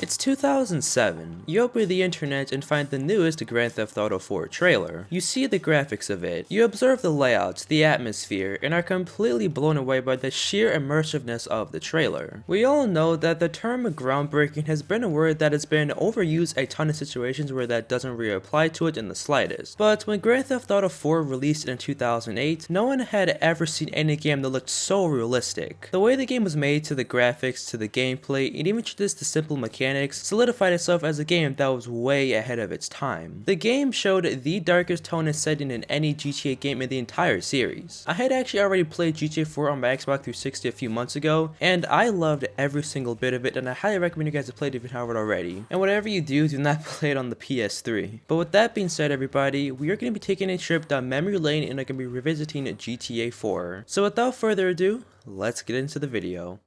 It's 2007. You open the internet and find the newest Grand Theft Auto 4 trailer. You see the graphics of it, you observe the layouts, the atmosphere, and are completely blown away by the sheer immersiveness of the trailer. We all know that the term groundbreaking has been a word that has been overused a ton of situations where that doesn't really apply to it in the slightest. But when Grand Theft Auto 4 released in 2008, no one had ever seen any game that looked so realistic. The way the game was made, to the graphics, to the gameplay, and even just the simple mechanics, solidified itself as a game that was way ahead of its time. The game showed the darkest tone and setting in any GTA game in the entire series. I had actually already played GTA 4 on my Xbox 360 a few months ago, and I loved every single bit of it, and I highly recommend you guys to play it if you haven't already. And whatever you do not play it on the PS3. But with that being said, everybody, we are going to be taking a trip down memory lane and are going to be revisiting GTA 4. So without further ado, let's get into the video.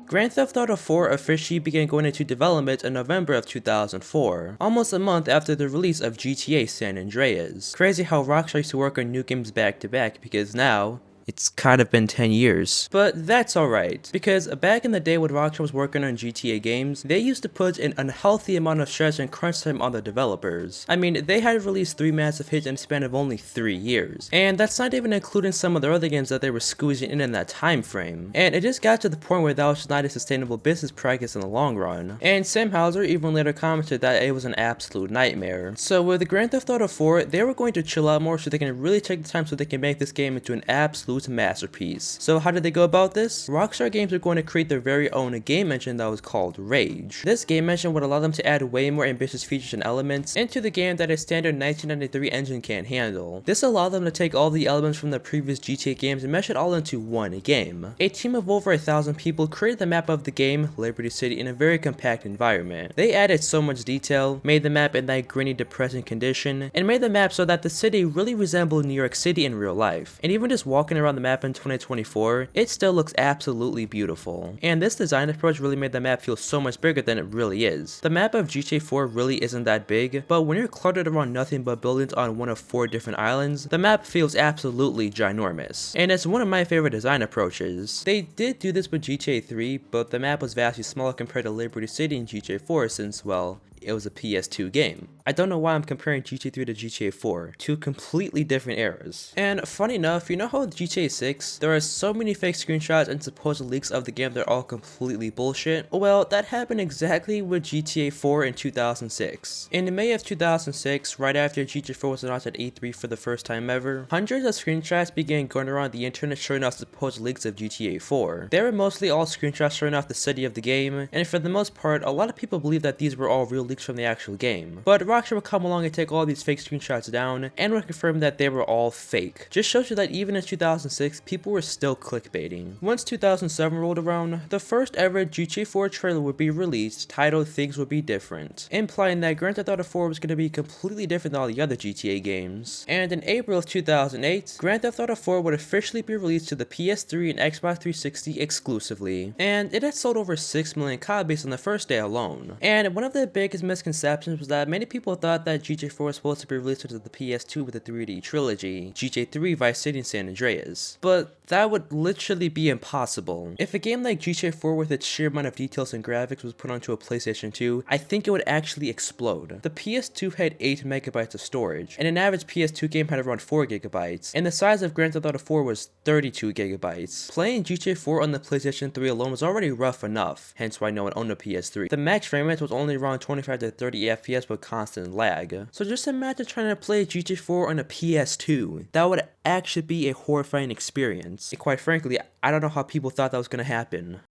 Grand Theft Auto 4 officially began going into development in November of 2004, almost a month after the release of GTA San Andreas. Crazy how Rockstar used to work on new games back to back, because now it's kind of been 10 years. But that's alright, because back in the day when Rockstar was working on GTA games, they used to put an unhealthy amount of stress and crunch time on the developers. I mean, they had released 3 massive hits in a span of only 3 years. And that's not even including some of their other games that they were squeezing in that time frame. And it just got to the point where that was just not a sustainable business practice in the long run. And Sam Houser even later commented that it was an absolute nightmare. So with the Grand Theft Auto 4, they were going to chill out more so they can really take the time so they can make this game into an absolute masterpiece. So how did they go about this? Rockstar Games are going to create their very own game engine that was called Rage. This game engine would allow them to add way more ambitious features and elements into the game that a standard 1993 engine can't handle. This allowed them to take all the elements from the previous GTA games and mesh it all into one game. A team of over 1,000 people created the map of the game, Liberty City, in a very compact environment. They added so much detail, made the map in that grainy, depressing condition, and made the map so that the city really resembled New York City in real life. And even just walking around the map in 2024, it still looks absolutely beautiful. And this design approach really made the map feel so much bigger than it really is. The map of GTA 4 really isn't that big, but when you're cluttered around nothing but buildings on one of 4 different islands, the map feels absolutely ginormous. And it's one of my favorite design approaches. They did do this with GTA 3, but the map was vastly smaller compared to Liberty City in GTA 4 since, well, it was a PS2 game. I don't know why I'm comparing GTA 3 to GTA 4, 2 completely different eras. And funny enough, you know how with GTA 6, there are so many fake screenshots and supposed leaks of the game that are all completely bullshit? Well, that happened exactly with GTA 4 in 2006. In May of 2006, right after GTA 4 was announced at E3 for the first time ever, hundreds of screenshots began going around the internet showing off supposed leaks of GTA 4. They were mostly all screenshots showing off the city of the game, and for the most part, a lot of people believe that these were all real leaks from the actual game. But Rockstar would come along and take all these fake screenshots down and would confirm that they were all fake. Just shows you that even in 2006, people were still clickbaiting. Once 2007 rolled around, the first ever GTA 4 trailer would be released titled Things Would Be Different, implying that Grand Theft Auto 4 was going to be completely different than all the other GTA games. And in April of 2008, Grand Theft Auto 4 would officially be released to the PS3 and Xbox 360 exclusively. And it had sold over 6 million copies on the first day alone. And one of the biggest misconceptions was that many people thought that GTA 4 was supposed to be released to the PS2 with the 3D trilogy, GTA 3, Vice City, and San Andreas. But that would literally be impossible. If a game like GTA 4 with its sheer amount of details and graphics was put onto a PlayStation 2, I think it would actually explode. The PS2 had 8 megabytes of storage, and an average PS2 game had around 4 gigabytes, and the size of Grand Theft Auto 4 was 32 gigabytes. Playing GTA 4 on the PlayStation 3 alone was already rough enough, hence why no one owned a PS3. The max frame rate was only around 25 to 30 FPS with constant lag. So just imagine trying to play GTA 4 on a PS2. That would actually be a horrifying experience. And quite frankly, I don't know how people thought that was going to happen.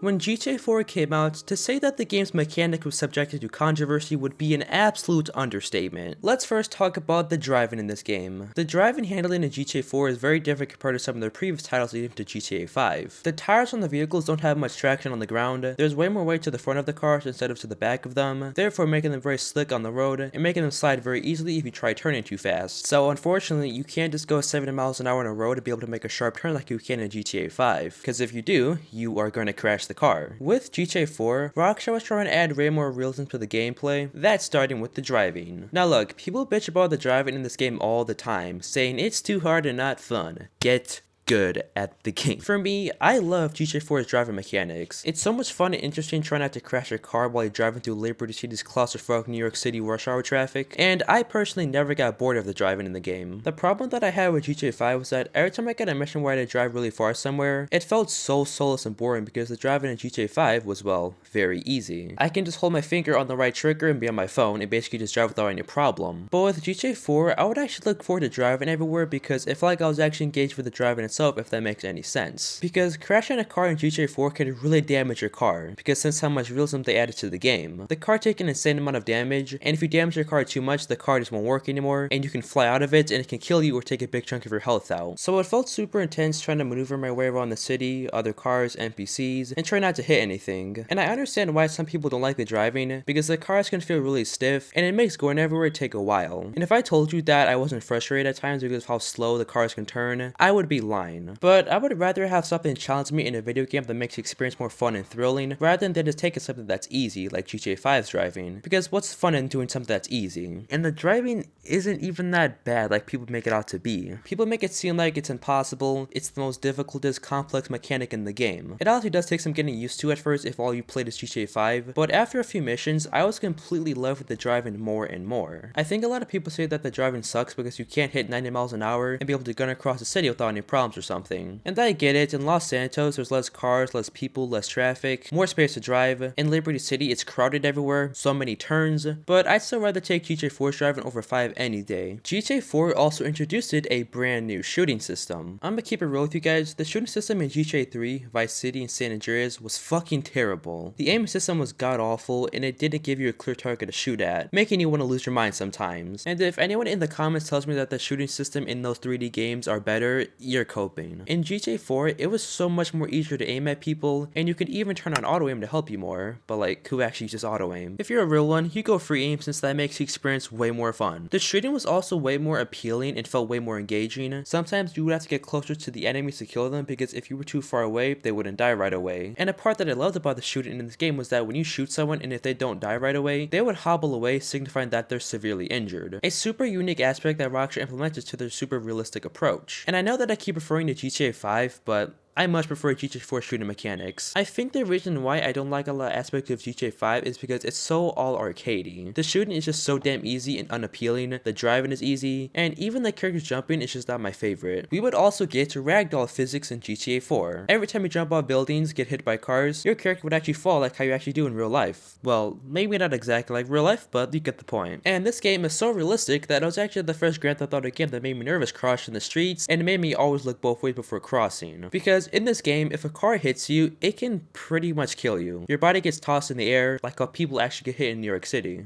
When GTA 4 came out, to say that the game's mechanic was subjected to controversy would be an absolute understatement. Let's first talk about the driving in this game. The driving handling in GTA 4 is very different compared to some of their previous titles leading to GTA 5. The tires on the vehicles don't have much traction on the ground, there's way more weight to the front of the cars instead of to the back of them, therefore making them very slick on the road and making them slide very easily if you try turning too fast. So unfortunately, you can't just go 70 miles an hour on a road to be able to make a sharp turn like you can in GTA 5, because if you do, you are going to crash the car. With GTA 4, Rockstar was trying to add way more realism to the gameplay, that's starting with the driving. Now look, people bitch about the driving in this game all the time, saying it's too hard and not fun. Get good at the game. For me, I love GTA 4's driving mechanics. It's so much fun and interesting trying not to crash your car while you're driving through Liberty City's claustrophobic New York City rush hour traffic, and I personally never got bored of the driving in the game. The problem that I had with GTA 5 was that every time I got a mission where I had to drive really far somewhere, it felt so soulless and boring because the driving in GTA 5 was, well, very easy. I can just hold my finger on the right trigger and be on my phone and basically just drive without any problem. But with GTA 4, I would actually look forward to driving everywhere because it felt like I was actually engaged with the driving itself, if that makes any sense. Because crashing a car in GTA 4 can really damage your car, because since how much realism they added to the game. The car takes an insane amount of damage, and if you damage your car too much, the car just won't work anymore, and you can fly out of it, and it can kill you or take a big chunk of your health out. So it felt super intense trying to maneuver my way around the city, other cars, NPCs, and try not to hit anything. And I understand why some people don't like the driving, because the cars can feel really stiff, and it makes going everywhere take a while. And if I told you that I wasn't frustrated at times because of how slow the cars can turn, I would be lying. But I would rather have something challenge me in a video game that makes the experience more fun and thrilling, rather than just taking something that's easy, like GTA 5's driving. Because what's fun in doing something that's easy? And the driving isn't even that bad like people make it out to be. People make it seem like it's impossible, it's the most difficultest, complex mechanic in the game. It honestly does take some getting used to at first if all you played is GTA 5, but after a few missions, I was completely in love with the driving more and more. I think a lot of people say that the driving sucks because you can't hit 90 miles an hour and be able to gun across the city without any problems or something. And I get it, in Los Santos there's less cars, less people, less traffic, more space to drive. In Liberty City it's crowded everywhere, so many turns, but I'd still rather take GTA 4's driving over 5 any day. GTA 4 also introduced a brand new shooting system. I'm gonna keep it real with you guys, the shooting system in GTA 3, Vice City, and San Andreas was fucking terrible. The aiming system was god awful, and it didn't give you a clear target to shoot at, making you want to lose your mind sometimes. And if anyone in the comments tells me that the shooting system in those 3D games are better, you're coping. In GTA 4, it was so much more easier to aim at people, and you could even turn on auto aim to help you more, but like, who actually uses auto aim? If you're a real one, you go free aim since that makes the experience way more fun. The shooting was also way more appealing and felt way more engaging. Sometimes you would have to get closer to the enemies to kill them because if you were too far away, they wouldn't die right away. And a part that I loved about the shooting in this game was that when you shoot someone and if they don't die right away, they would hobble away, signifying that they're severely injured. A super unique aspect that Rockstar implemented to their super realistic approach. And I know that I keep referring to GTA 5, but I much prefer GTA 4 shooting mechanics. I think the reason why I don't like a lot of aspects of GTA 5 is because it's so all arcadey. The shooting is just so damn easy and unappealing, the driving is easy, and even the characters jumping is just not my favorite. We would also get to ragdoll physics in GTA 4. Every time you jump off buildings, get hit by cars, your character would actually fall like how you actually do in real life. Well, maybe not exactly like real life, but you get the point. And this game is so realistic that it was actually the first Grand Theft Auto game that made me nervous crossing the streets, and it made me always look both ways before crossing. Because in this game, if a car hits you, it can pretty much kill you. Your body gets tossed in the air, like how people actually get hit in New York City.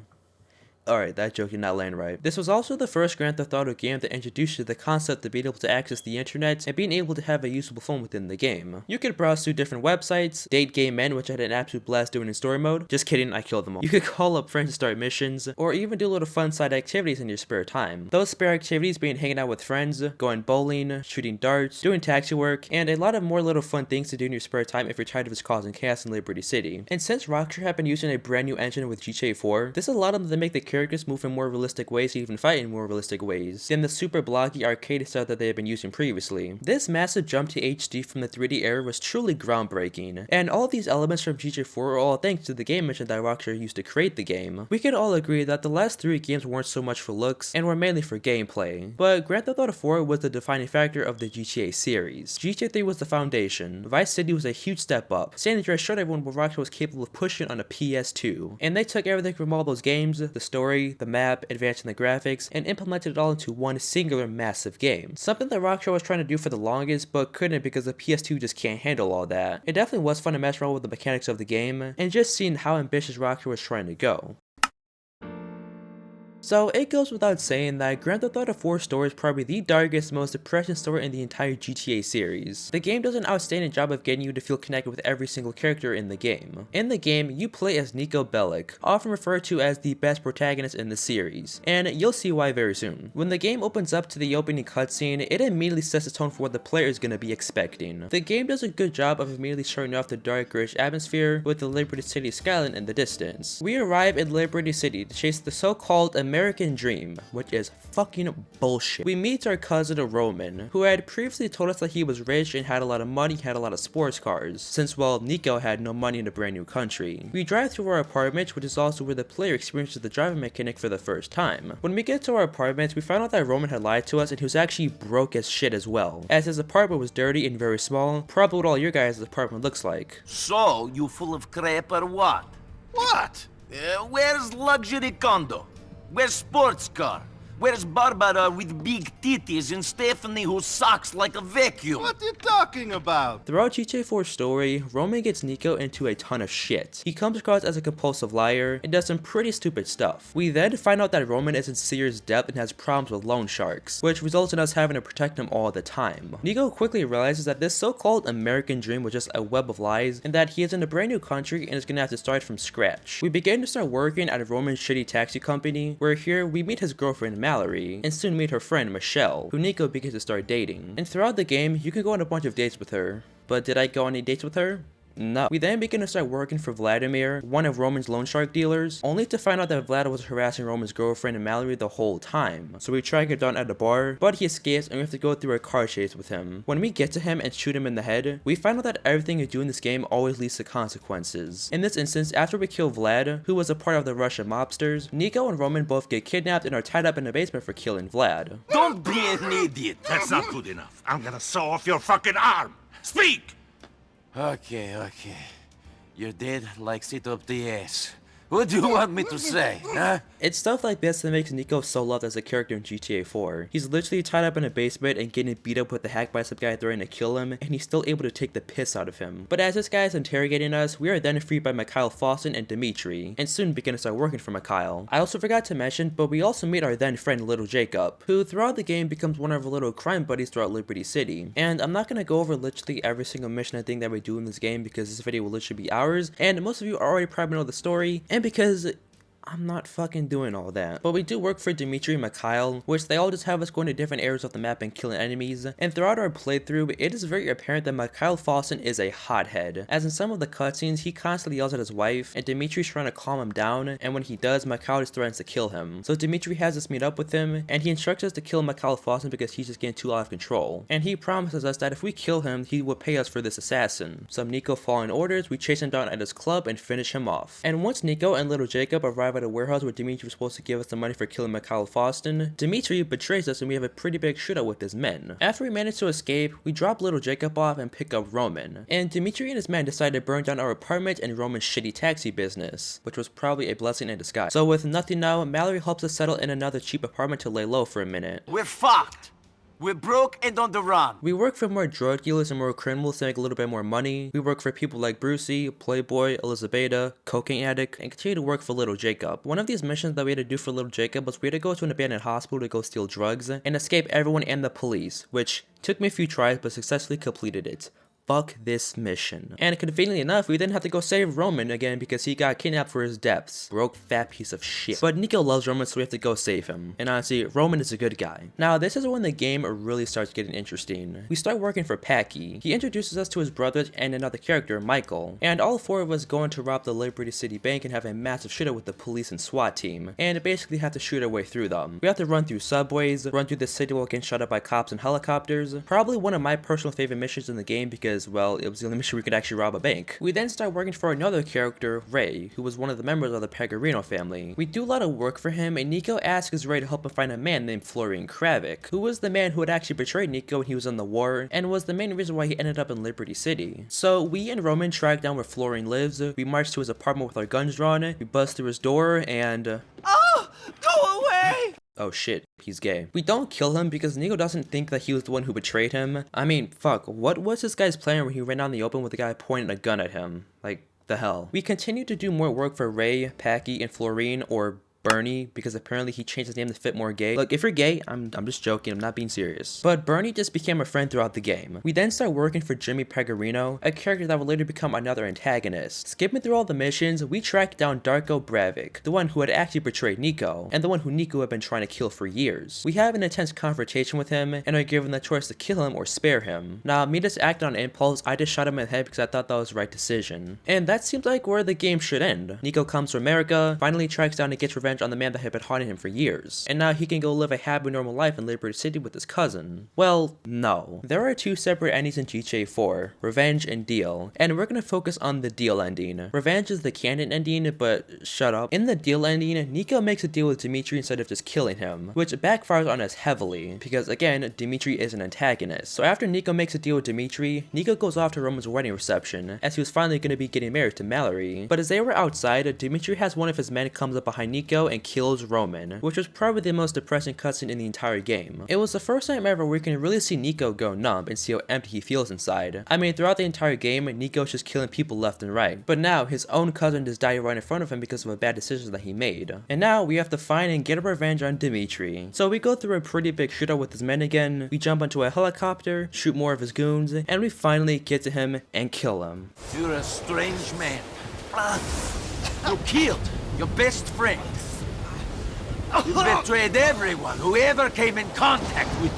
Alright, that joke did not land right. This was also the first Grand Theft Auto game that introduced you to the concept of being able to access the internet and being able to have a usable phone within the game. You could browse through different websites, date gay men, which I had an absolute blast doing in story mode. Just kidding, I killed them all. You could call up friends to start missions, or even do little fun side activities in your spare time. Those spare activities being hanging out with friends, going bowling, shooting darts, doing taxi work, and a lot of more little fun things to do in your spare time if you're tired of just causing chaos in Liberty City. And since Rockstar have been using a brand new engine with GTA 4, this allowed them to make the characters move in more realistic ways, even fight in more realistic ways than the super blocky arcade style that they had been using previously. This massive jump to HD from the 3D era was truly groundbreaking, and all of these elements from GTA 4 are all thanks to the game engine that Rockstar used to create the game. We can all agree that the last 3 games weren't so much for looks and were mainly for gameplay, but Grand Theft Auto 4 was the defining factor of the GTA series. GTA 3 was the foundation, Vice City was a huge step up, San Andreas showed everyone what Rockstar was capable of pushing on a PS2, and they took everything from all those games, the story, the map, advancing the graphics, and implemented it all into one singular massive game. Something that Rockstar was trying to do for the longest, but couldn't because the PS2 just can't handle all that. It definitely was fun to mess around with the mechanics of the game, and just seeing how ambitious Rockstar was trying to go. So it goes without saying that Grand Theft Auto 4 story is probably the darkest, most depressing story in the entire GTA series. The game does an outstanding job of getting you to feel connected with every single character in the game. In the game, you play as Niko Bellic, often referred to as the best protagonist in the series, and you'll see why very soon. When the game opens up to the opening cutscene, it immediately sets the tone for what the player is going to be expecting. The game does a good job of immediately showing off the dark, grayish atmosphere with the Liberty City skyline in the distance. We arrive in Liberty City to chase the so-called American Dream, which is fucking bullshit. We meet our cousin Roman, who had previously told us that he was rich and had a lot of money, had a lot of sports cars, since well, Nico had no money in a brand new country. We drive through our apartment, which is also where the player experiences the driving mechanic for the first time. When we get to our apartment, we find out that Roman had lied to us and he was actually broke as shit as well, as his apartment was dirty and very small, probably what all your guys' apartment looks like. So, you full of crap or what? What? Where's luxury condo? Where's sports car? Where's Barbara with big titties and Stephanie who sucks like a vacuum? What are you talking about? Throughout GTA 4's story, Roman gets Nico into a ton of shit. He comes across as a compulsive liar and does some pretty stupid stuff. We then find out that Roman is in serious debt and has problems with loan sharks, which results in us having to protect him all the time. Nico quickly realizes that this so-called American dream was just a web of lies and that he is in a brand new country and is gonna have to start from scratch. We begin to start working at Roman's shitty taxi company, where here we meet his girlfriend Mallory, and soon meet her friend Michelle, who Nico begins to start dating. And throughout the game, you can go on a bunch of dates with her. But did I go on any dates with her? No. We then begin to start working for Vladimir, one of Roman's loan shark dealers, only to find out that Vlad was harassing Roman's girlfriend and Mallory the whole time. So we track him down at a bar, but he escapes and we have to go through a car chase with him. When we get to him and shoot him in the head, we find out that everything you do in this game always leads to consequences. In this instance, after we kill Vlad, who was a part of the Russian mobsters, Nico and Roman both get kidnapped and are tied up in the basement for killing Vlad. Don't be an idiot. That's not good enough. I'm gonna saw off your fucking arm. Speak! Okay. You're dead like sit up the ass. What do you want me to say, huh? It's stuff like this that makes Nico so loved as a character in GTA 4. He's literally tied up in a basement and getting beat up with the hack by some guy threatening to kill him, and he's still able to take the piss out of him. But as this guy is interrogating us, we are then freed by Mikhail Faustin and Dimitri, and soon begin to start working for Mikhail. I also forgot to mention, but we also meet our then friend Little Jacob, who throughout the game becomes one of our little crime buddies throughout Liberty City. And I'm not gonna go over literally every single mission and thing that we do in this game because this video will literally be hours, and most of you already probably know the story, and because I'm not fucking doing all that. But we do work for Dimitri and Mikhail, which they all just have us going to different areas of the map and killing enemies. And throughout our playthrough, it is very apparent that Mikhail Faustin is a hothead, as in some of the cutscenes, he constantly yells at his wife, and Dimitri's trying to calm him down, and when he does, Mikhail just threatens to kill him. So Dimitri has us meet up with him, and he instructs us to kill Mikhail Faustin because he's just getting too out of control. And he promises us that if we kill him, he will pay us for this assassin. So Nico following orders, we chase him down at his club and finish him off. And once Nico and Little Jacob arrive at a warehouse where Dimitri was supposed to give us the money for killing Mikhail Faustin, Dimitri betrays us and we have a pretty big shootout with his men. After we manage to escape, we drop Little Jacob off and pick up Roman. And Dimitri and his men decide to burn down our apartment and Roman's shitty taxi business, which was probably a blessing in disguise. So with nothing now, Mallory helps us settle in another cheap apartment to lay low for a minute. We're fucked. We're broke and on the run. We work for more drug dealers and more criminals to make a little bit more money. We work for people like Brucey, Playboy, Elizabeth, cocaine addict, and continue to work for Little Jacob. One of these missions that we had to do for Little Jacob was we had to go to an abandoned hospital to go steal drugs and escape everyone and the police, which took me a few tries but successfully completed it. Fuck this mission. And conveniently enough, we didn't have to go save Roman again because he got kidnapped for his debts. Broke fat piece of shit. But Nico loves Roman, so we have to go save him. And honestly, Roman is a good guy. Now, this is when the game really starts getting interesting. We start working for Packy. He introduces us to his brother and another character, Michael. And all four of us go in to rob the Liberty City Bank and have a massive shootout with the police and SWAT team. And basically have to shoot our way through them. We have to run through subways, run through the city while getting shot up by cops and helicopters. Probably one of my personal favorite missions in the game because, well, it was the only mission we could actually rob a bank. We then start working for another character, Ray, who was one of the members of the Pecorino family. We do a lot of work for him, and Nico asks Ray to help him find a man named Florian Kravik, who was the man who had actually betrayed Nico when he was in the war, and was the main reason why he ended up in Liberty City. So we and Roman track down where Florian lives, we march to his apartment with our guns drawn, we bust through his door, and Oh, go away! oh shit, he's gay. We don't kill him because Nico doesn't think that he was the one who betrayed him. I mean, fuck, what was this guy's plan when he ran out in the open with a guy pointing a gun at him? Like, the hell. We continue to do more work for Ray, Packy, and Florine, or Bernie, because apparently he changed his name to fit more gay. Look, if you're gay, I'm just joking, I'm not being serious. But Bernie just became a friend throughout the game. We then start working for Jimmy Pecorino, a character that would later become another antagonist. Skipping through all the missions, we track down Darko Bravik, the one who had actually betrayed Nico, and the one who Nico had been trying to kill for years. We have an intense confrontation with him, and are given the choice to kill him or spare him. Now, me just acting on impulse, I just shot him in the head because I thought that was the right decision. And that seems like where the game should end. Nico comes to America, finally tracks down and gets revenge revenge on the man that had been haunting him for years, and now he can go live a happy normal life in Liberty City with his cousin. Well, no. There are two separate endings in GTA 4, Revenge and Deal, and we're gonna focus on the Deal ending. Revenge is the canon ending, but shut up. In the Deal ending, Nico makes a deal with Dimitri instead of just killing him, which backfires on us heavily, because again, Dimitri is an antagonist. So after Nico makes a deal with Dimitri, Nico goes off to Roman's wedding reception, as he was finally gonna be getting married to Mallory. But as they were outside, Dimitri has one of his men comes up behind Nico and kills Roman, which was probably the most depressing cutscene in the entire game. It was the first time ever we can really see Nico go numb and see how empty he feels inside. I mean, throughout the entire game, Nico's just killing people left and right, but now his own cousin just died right in front of him because of a bad decision that he made. And now we have to find and get a revenge on Dimitri. So we go through a pretty big shootout with his men again, we jump onto a helicopter, shoot more of his goons, and we finally get to him and kill him. You're a strange man. You killed your best friend. You betrayed everyone who ever came in contact with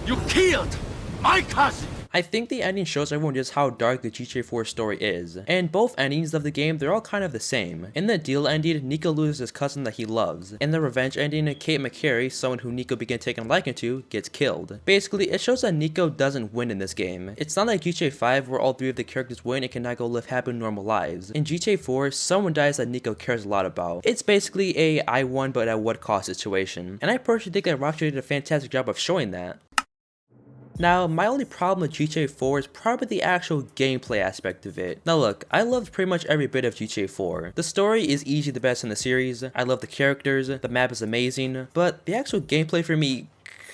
you. You killed my cousin. I think the ending shows everyone just how dark the GTA 4 story is, and both endings of the game, they're all kind of the same. In the Deal ending, Nico loses his cousin that he loves. In the Revenge ending, Kate McCary, someone who Nico began taking a liking to, gets killed. Basically, it shows that Nico doesn't win in this game. It's not like GTA 5 where all three of the characters win and can now go live happy normal lives. In GTA 4, someone dies that Nico cares a lot about. It's basically a I won but at what cost situation, and I personally think that Rockstar did a fantastic job of showing that. Now, my only problem with GTA 4 is probably the actual gameplay aspect of it. Now look, I loved pretty much every bit of GTA 4. The story is easily the best in the series, I love the characters, the map is amazing, but the actual gameplay for me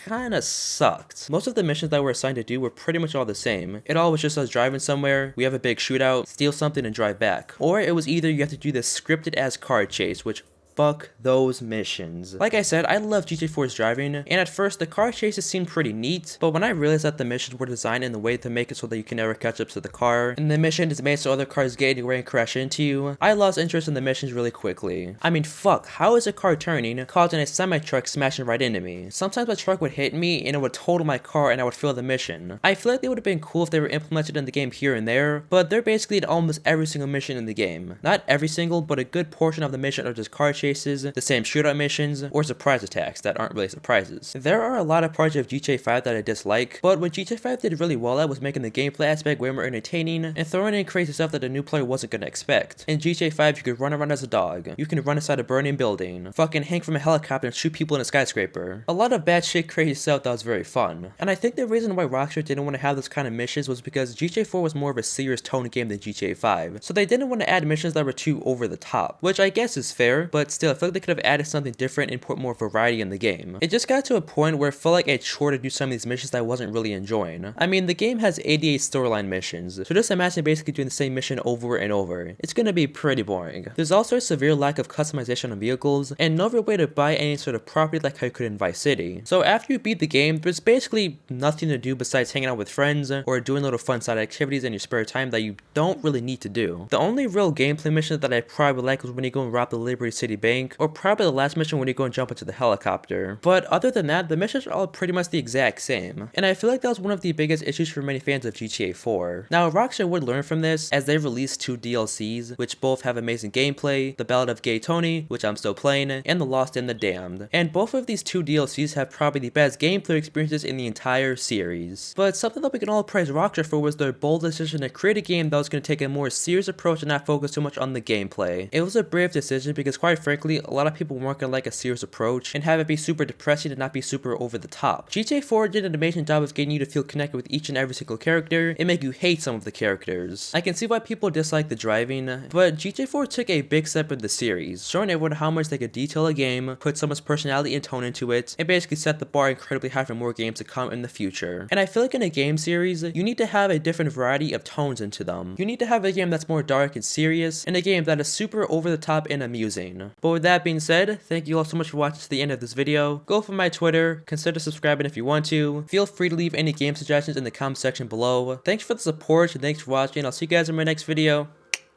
kinda sucked. Most of the missions that we're assigned to do were pretty much all the same. It all was just us driving somewhere, we have a big shootout, steal something and drive back. Or it was either you have to do this scripted ass car chase, which fuck those missions. Like I said, I love GTA 4's driving, and at first the car chases seemed pretty neat, but when I realized that the missions were designed in the way to make it so that you can never catch up to the car, and the mission is made so other cars get anywhere and crash into you, I lost interest in the missions really quickly. I mean, fuck, how is a car turning, causing a semi-truck smashing right into me? Sometimes my truck would hit me and it would total my car and I would fail the mission. I feel like they would have been cool if they were implemented in the game here and there, but they're basically in almost every single mission in the game. Not every single, but a good portion of the mission are just car chases, the same shootout missions, or surprise attacks that aren't really surprises. There are a lot of parts of GTA 5 that I dislike, but what GTA 5 did really well at was making the gameplay aspect way more entertaining and throwing in crazy stuff that a new player wasn't gonna expect. In GTA 5, you could run around as a dog, you can run inside a burning building, fucking hang from a helicopter and shoot people in a skyscraper. A lot of bad shit, crazy stuff that was very fun. And I think the reason why Rockstar didn't want to have this kind of missions was because GTA 4 was more of a serious tone game than GTA 5, so they didn't want to add missions that were too over the top, which I guess is fair, but still I feel like they could have added something different and put more variety in the game. It just got to a point where it felt like a chore to do some of these missions that I wasn't really enjoying. I mean, the game has 88 storyline missions, so just imagine basically doing the same mission over and over. It's gonna be pretty boring. There's also a severe lack of customization on vehicles, and no real way to buy any sort of property like how you could in Vice City. So after you beat the game, there's basically nothing to do besides hanging out with friends, or doing little fun side activities in your spare time that you don't really need to do. The only real gameplay mission that I probably like was when you go and rob the Liberty City Bank, or probably the last mission when you go and jump into the helicopter. But other than that, the missions are all pretty much the exact same, and I feel like that was one of the biggest issues for many fans of GTA 4. Now, Rockstar would learn from this as they released 2 DLCs, which both have amazing gameplay, The Ballad of Gay Tony, which I'm still playing, and The Lost and the Damned. And both of these 2 DLCs have probably the best gameplay experiences in the entire series. But something that we can all praise Rockstar for was their bold decision to create a game that was going to take a more serious approach and not focus too much on the gameplay. It was a brave decision because quite frankly, a lot of people weren't going to like a serious approach and have it be super depressing and not be super over the top. GTA 4 did an amazing job of getting you to feel connected with each and every single character and make you hate some of the characters. I can see why people dislike the driving, but GTA 4 took a big step in the series, showing everyone how much they could detail a game, put so much personality and tone into it, and basically set the bar incredibly high for more games to come in the future. And I feel like in a game series, you need to have a different variety of tones into them. You need to have a game that's more dark and serious, and a game that is super over the top and amusing. But with that being said, thank you all so much for watching to the end of this video. Go for my Twitter, consider subscribing if you want to. Feel free to leave any game suggestions in the comment section below. Thanks for the support and thanks for watching. I'll see you guys in my next video.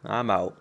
I'm out.